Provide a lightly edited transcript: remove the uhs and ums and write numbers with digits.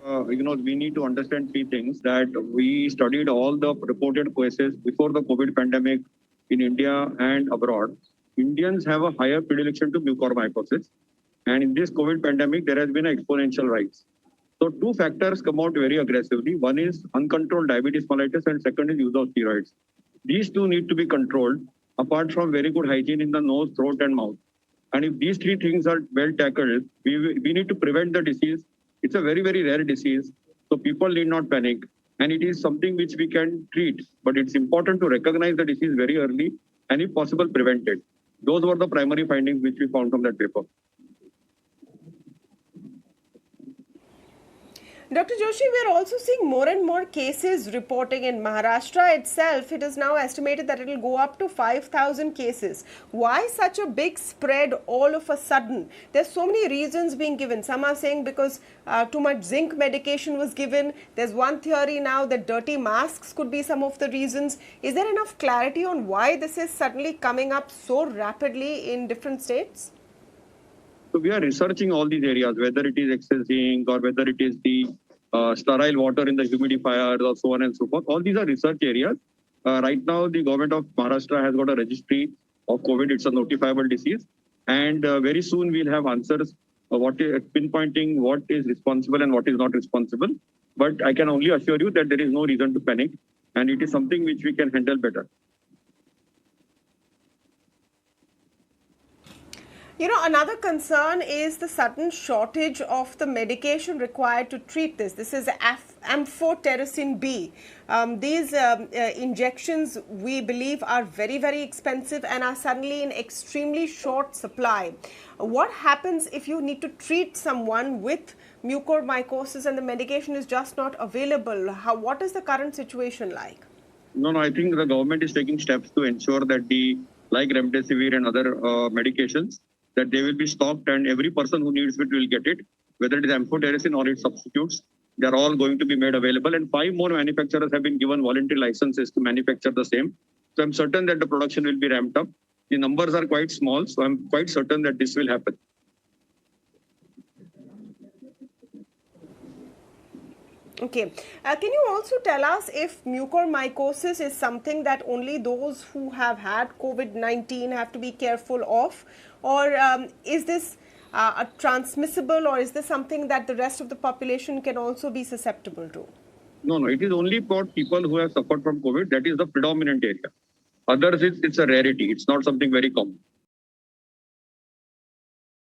we need to understand three things that we studied all the reported cases before the COVID pandemic in India and abroad. Indians have a higher predilection to mucormycosis. And in this COVID pandemic, there has been an exponential rise. So two factors come out very aggressively. One is uncontrolled diabetes mellitus and second is use of steroids. These two need to be controlled apart from very good hygiene in the nose, throat and mouth. And if these three things are well tackled, we need to prevent the disease. It's a very, very rare disease. So people need not panic. And it is something which we can treat. But it's important to recognize the disease very early and if possible, prevent it. Those were the primary findings which we found from that paper. Dr. Joshi, we are also seeing more and more cases reporting in Maharashtra itself. It is now estimated that it will go up to 5,000 cases. Why such a big spread all of a sudden? There's so many reasons being given. Some are saying because too much zinc medication was given. There's one theory now that dirty masks could be some of the reasons. Is there enough clarity on why this is suddenly coming up so rapidly in different states? So we are researching all these areas, whether it is excess zinc or whether it is the sterile water in the humidifiers or so on and so forth. All these are research areas. Right now, the government of Maharashtra has got a registry of COVID. It's a notifiable disease. And very soon we'll have answers pinpointing what is responsible and what is not responsible. But I can only assure you that there is no reason to panic. And it is something which we can handle better. You know, another concern is the sudden shortage of the medication required to treat this. This is amphotericin B. These injections, we believe, are very, very expensive and are suddenly in extremely short supply. What happens if you need to treat someone with mucormycosis and the medication is just not available? What is the current situation like? No, I think the government is taking steps to ensure that like remdesivir and other medications, that they will be stocked and every person who needs it will get it, whether it is amphotericin or its substitutes. They are all going to be made available and 5 more manufacturers have been given voluntary licenses to manufacture the same. So I'm certain that the production will be ramped up. The numbers are quite small, so I'm quite certain that this will happen. Okay. Can you also tell us if mucormycosis is something that only those who have had COVID-19 have to be careful of? Or is this a transmissible, or is this something that the rest of the population can also be susceptible to? No, it is only for people who have suffered from COVID. That is the predominant area. Others, it's a rarity. It's not something very common.